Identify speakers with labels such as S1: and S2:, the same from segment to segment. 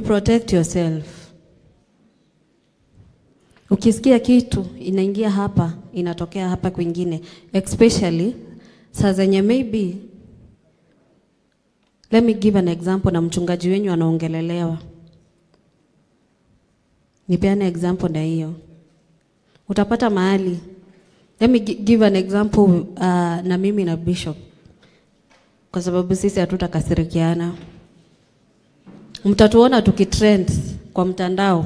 S1: protect yourself. Ukisikia kitu inaingia hapa, inatokea hapa kwingine, especially saa zenye maybe, let me give an example na mchungaji wenyu anaongelelewa. Nipeane example na hiyo. Utapata mahali. Let me give an example na mimi na Bishop. Kwa sababu sisi hatutakasirikiana. Mtatuona tukitrend kwa mtandao.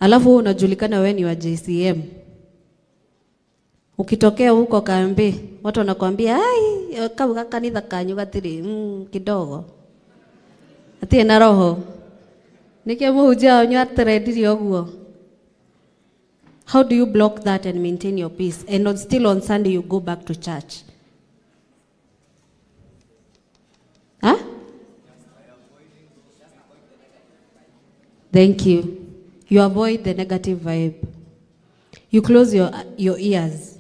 S1: Alafu unajulikana wewe ni wa JCM. Ukitokea huko Kambe, watu wanakuambia, "Ai, kama kanitha kanyu gatiri kidogo." Ati na roho. Nike muhujia onyo atrendiri oguo. How do you block that and maintain your peace? And still on Sunday you go back to church. Huh? Thank you. You avoid the negative vibe. You close your ears.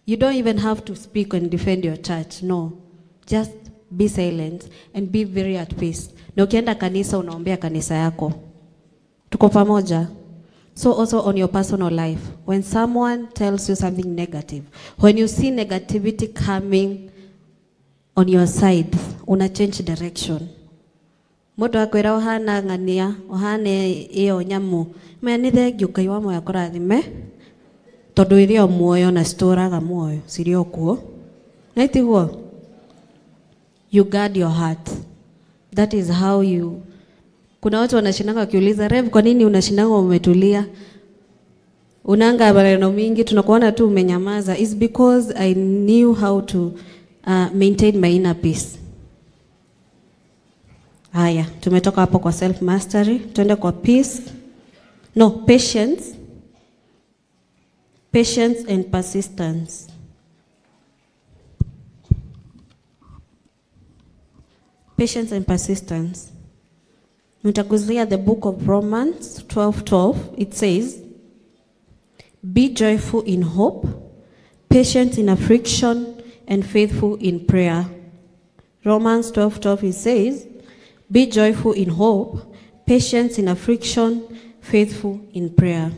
S1: You don't even have to speak and defend your church. No. Just be silent and be very at peace. Na ukienda kanisa unaombea kanisa yako. Tuko pamoja. So also on your personal life, when someone tells you something negative, when you see negativity coming on your side, una change direction. Moto akwira ohana ngania, ohane iyo nyamu. Menithe ngiukai wa moyo kurathime. Tondu irio muoyo na storaga muoyo, sirio kuo. Na itiguo. You guard your heart. That is how you. Kuna watu wanashindanga wakiuliza, "Rev, kwa nini unashindanga umetulia? Unanga maneno mingi, tunakuona tu umenyamaza." It's because I knew how to maintain my inner peace. Haya, tumetoka hapo kwa self mastery, tuende kwa peace. No, patience. Patience and persistence. Patience and persistence. Nitaguzia the book of Romans 12:12. It says, "Be joyful in hope, patient in affliction, and faithful in prayer." Romans 12:12 it says, "Be joyful in hope, patient in affliction, faithful in prayer."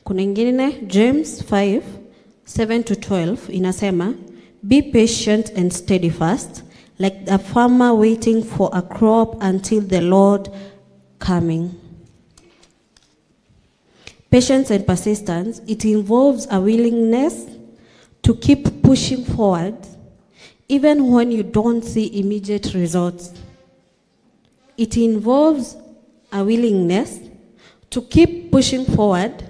S1: Kuna ingine James 5:7-12 inasema, "Be patient and steadfast, like a farmer waiting for a crop until the Lord coming." Patience and persistence, it involves a willingness to keep pushing forward even when you don't see immediate results. It involves a willingness to keep pushing forward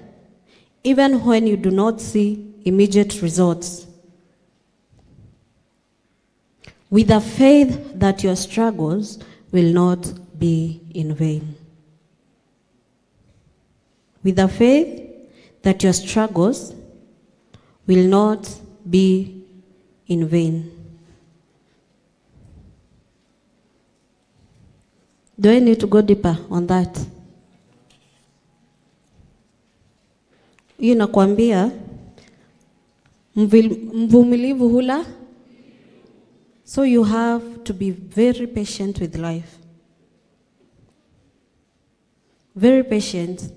S1: even when you do not see immediate results. With a faith that your struggles will not be in vain. With a faith that your struggles will not be in vain. Do I need to go deeper on that? Hii nakwambia mvumilivu hula. So you have to be very patient with life. Very patient.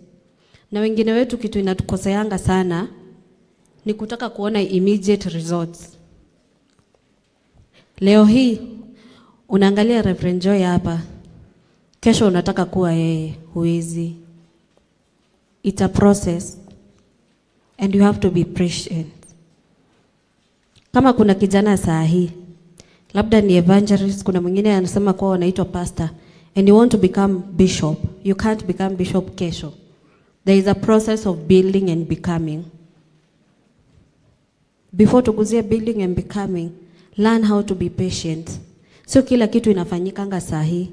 S1: Na wengine wetu kitu inatukoseanga sana ni kutaka kuona immediate results. Leo hii unaangalia Reverend Joy hapa. Kesho unataka kuwa yeye, huwezi. It's a process and you have to be patient. Kama kuna kijana saa hii, labda ni evangelist, kuna mwingine anasema kwa anaitwa pastor, and you want to become bishop, you can't become bishop kesho. There is a process of building and becoming. Before tuguzie building and becoming, learn how to be patient. Sio kila kitu inafanyikanga saa hii.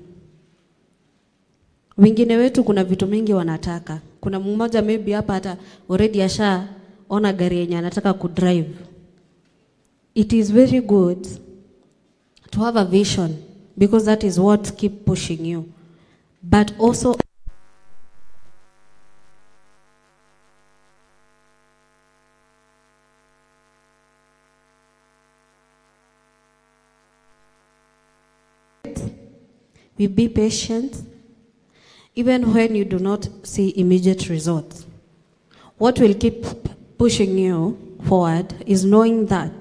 S1: Wengine wetu kuna vitu mingi wanataka. Kuna mmoja maybe hapa hata already ona gari yenye anataka kudrive. It is very good to have a vision because that is what keep pushing you. But also We be patient, even when you do not see immediate results. What will keep pushing you forward is knowing that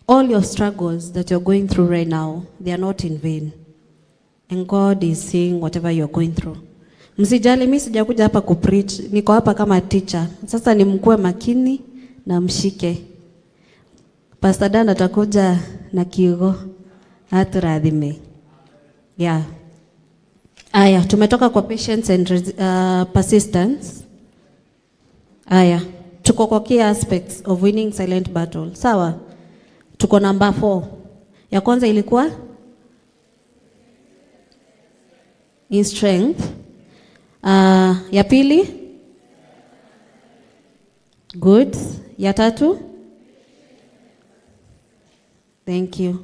S1: all your struggles that you're going through right now, they are not in vain. And God is seeing whatever you're going through. Msijali, mimi sijakuja hapa kupreach, niko hapa kama teacher. Sasa ni mkue makini na mshike. Pastor Dan atakuja na kiugo aturathime. Yeah. Aya, tumetoka kwa patience and persistence. Aya, tuko kwa key aspects of winning silent battle. Sawa? Tuko number 4. Ya kwanza ilikuwa in strength. Ya pili? Good. Ya tatu? Thank you.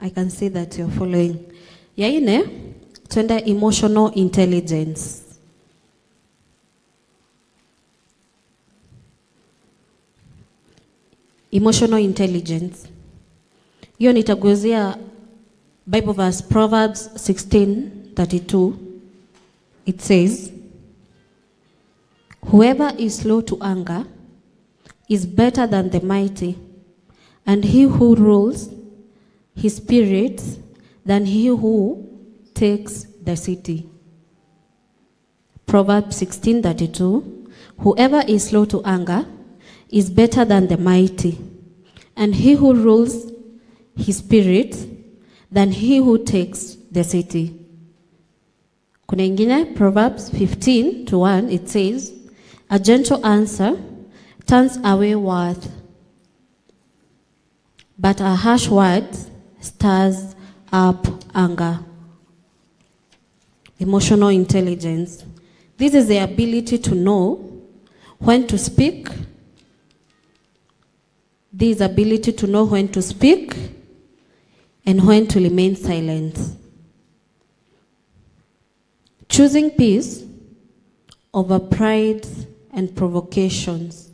S1: I can see that you're following. Ya ine, tuende emotional intelligence. Emotional intelligence. Hiyo nitaguzia Bible verse Proverbs 16:32. It says, whoever is slow to anger is better than the mighty, and he who rules his spirit than he who takes the city. Proverbs 16:32. Whoever is slow to anger is better than the mighty, and he who rules his spirit than he who takes the city. Kuna ingine, Proverbs 15:1, it says, a gentle answer turns away wrath, but a harsh word stirs up anger. Emotional intelligence. This is the ability to know when to speak. This ability to know when to speak and when to remain silent. Choosing peace over pride and provocations.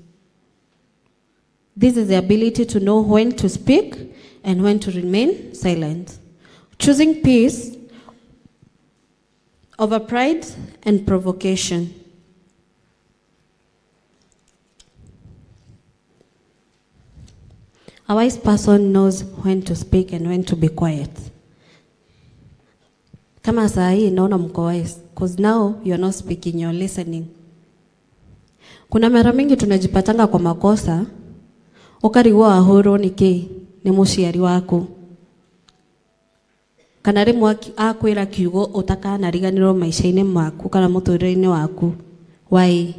S1: This is the ability to know when to speak and when to remain silent. Choosing peace over pride and provocation. A wise person knows when to speak and when to be quiet. Kama saa hii naona mko wise, because now you're not speaking, you're listening. Kuna mara mingi tunajipatanga kwa makosa, ukarigwa ahoro niki ni muciari waku. Kana rimwe akwira kiugo utakana riganirwo maisha-ini maku kana muturire-ini waku. Why?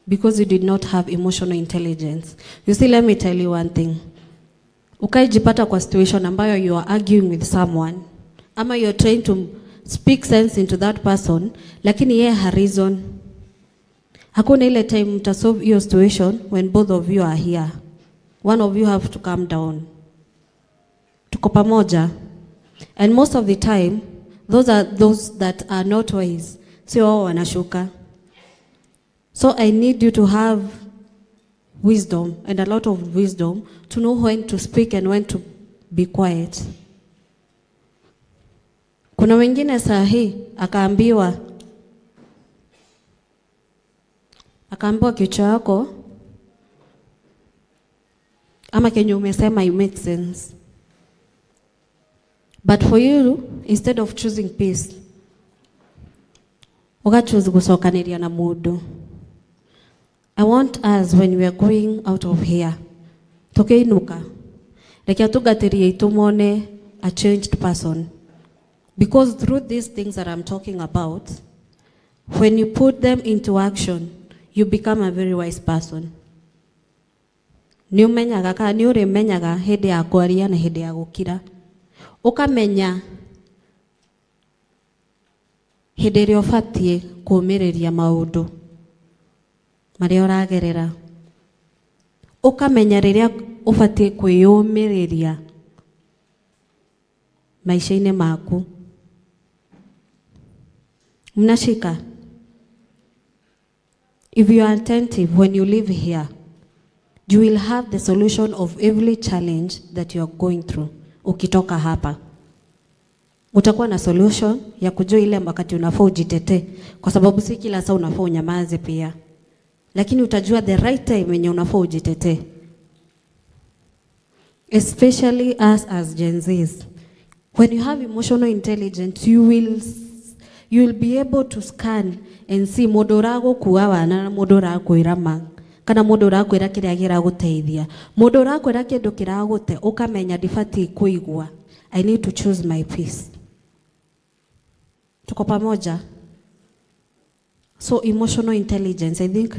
S1: Because you did not have emotional intelligence. You see, let me tell you one thing. Ukajipata kwa situation ambayo you are arguing with someone, ama you're trying to speak sense into that person, lakini yeye ha reason. Hakuna ile time mtasolve your situation when both of you are here. One of you have to calm down. Tuko pamoja. And most of the time, those that are not wise, sio wao wanashuka. So I need you to have wisdom, and a lot of wisdom, to know when to speak and when to be quiet. Kuna wengine sahi akaambiwa kichwa yako ama kenye umesema you make sense. But for you, instead of choosing peace, ukachoose gusokaniria na mundu. I want us, when we are going out of here, tukeinuka reke tugatirie itumone a changed person. Because through these things that I'm talking about, when you put them into action, you become a very wise person. Ni umenyaga ka ni urimenyaga hindi ya kwaria na hindi ya gukira. Ukamenya hindi ria ubatie kumiriria maundu maria uragerera. Ukamenya riria ubatie kwiyumiriria maisha-ini maku. Mnashika? If you are attentive when you live here, you will have the solution of every challenge that you are going through. Ukitoka hapa. utakuwa na solution ya kujua ile wakati unafaa ujitetee, kwa sababu si kila saa unafaa unyamaze pia, lakini utajua the right time when unafaa ujitetee. Especially us as Gen Zs, when you have emotional intelligence, you will be able to scan and see modorago kuwa na modorago irama, kana modorago ira kiria gira guteithia, modorago ira kindu kiragute ukamenya difati kuigwa. I need to choose my peace. Tuko pamoja? So emotional intelligence, I think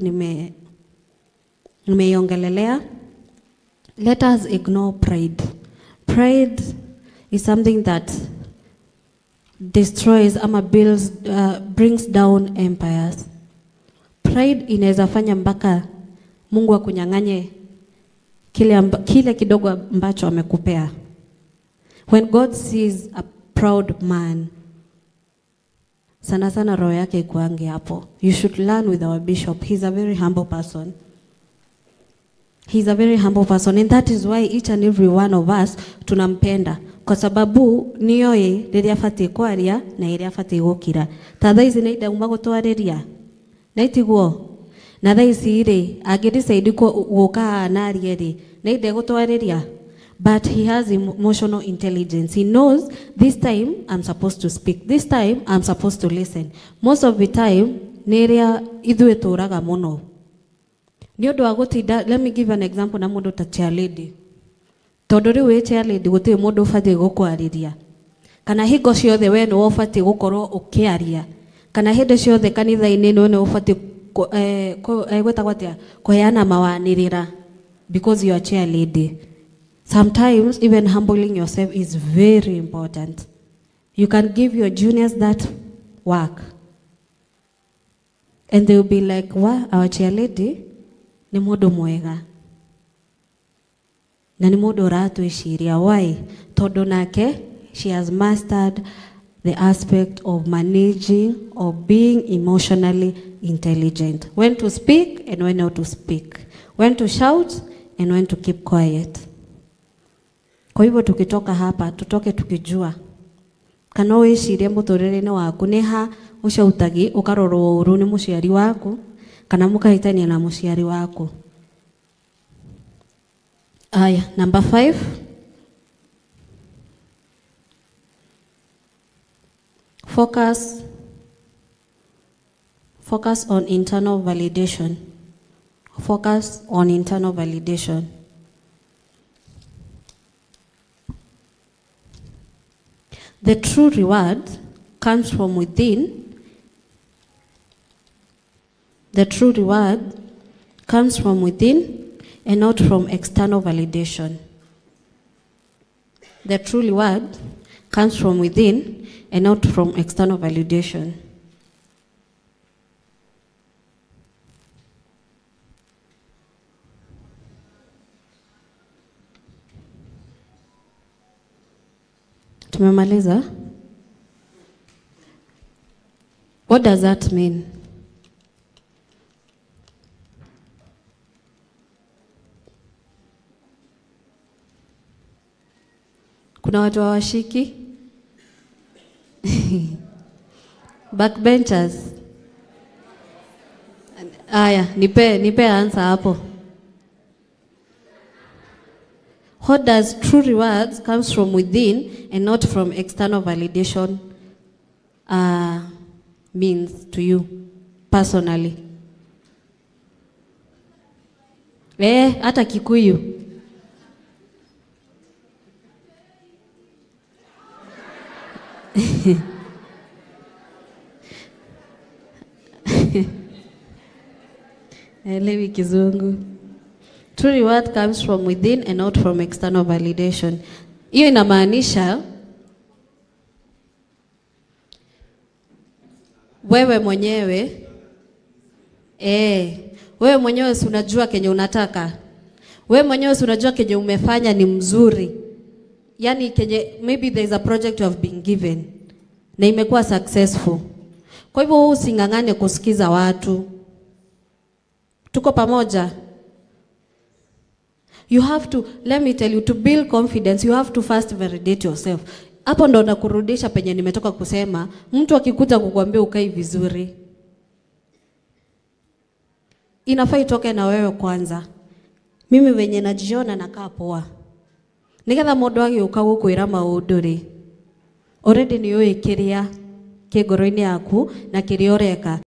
S1: nimeiongelelea. Let us ignore pride. Pride is something that destroys ama brings down empires. Pride inaweza fanya mpaka Mungu akunyang'anye kile kidogo ambacho amekupea. When God sees a proud man, sana sana roho yake ikuange hapo. You should learn with our bishop. He's a very humble person. He's a very humble person, and that is why each and every one of us tunampenda, kwa sababu niyo rĩrĩa afatie kwaria na ĩrĩa afatie gũkira. Ta thaa ici nĩ ndauma gũtwarĩria na itiguo, na thaa ici angĩdecide gũka narie nĩ ndegũtwarĩria. But he has emotional intelligence. He knows this time I'm supposed to speak, this time I'm supposed to listen. Most of the time nĩ ĩrĩa ithuĩ tũraga mũno. Let me give an example na mundu ta chairlady. Tondu riu we chairlady gutiri mundu ufatie gukwariria. Kana hingo ciothe we no ufatie gukorwo ukiaria. Kana hindi ciothe kanitha-ini no ne ufatie gwetagwo atia kuheana mawanirira because you are chairlady. Sometimes even humbling yourself is very important. You can give your juniors that work, and they will be like, "Wow, our chairlady ni mundu mwega na ni mundu ratwishiria." Why? Tondu nake she has mastered the aspect of managing or being emotionally intelligent, when to speak and when not to speak, when to shout and when to keep quiet. Kwa hivyo tukitoka hapa tutoke tukijua kana wicirie muturire-ini waku ni ha ucautagi ukarorwo uru ni muciari waku kana mukahitania na muciari wako. Aya, number 5. Focus on internal validation. Focus on internal validation. The true reward comes from within. The true reward comes from within and not from external validation. The true reward comes from within and not from external validation. Tumemaliza? What does that mean? Kuna watu hawashiki? Backbenchers. Aya, nipe answer hapo. What does true rewards comes from within and not from external validation means to you personally? Hata Kikuyu. Elewi Kizungu. True reward comes from within and not from external validation. Hiyo inamaanisha wewe mwenyewe wewe mwenyewe si unajua kenye unataka. Wewe mwenyewe si unajua kenye umefanya ni mzuri. Yani kenye maybe there is a project you have been given na imekuwa successful. Kwa hivyo usingangane kusikiza watu. Tuko pamoja? You have to, let me tell you, to build confidence, you have to first validate yourself. Hapo ndo nakurudisha penye nimetoka kusema, mtu akikuja kukuambia ukai vizuri, inafaa itoke na wewe kwanza. Mimi wenye najiona nakaa poa, nigetha mundu agiuka gukwira maundu ri, already ni uikiria kigoro-ini yaku na kiria ureka.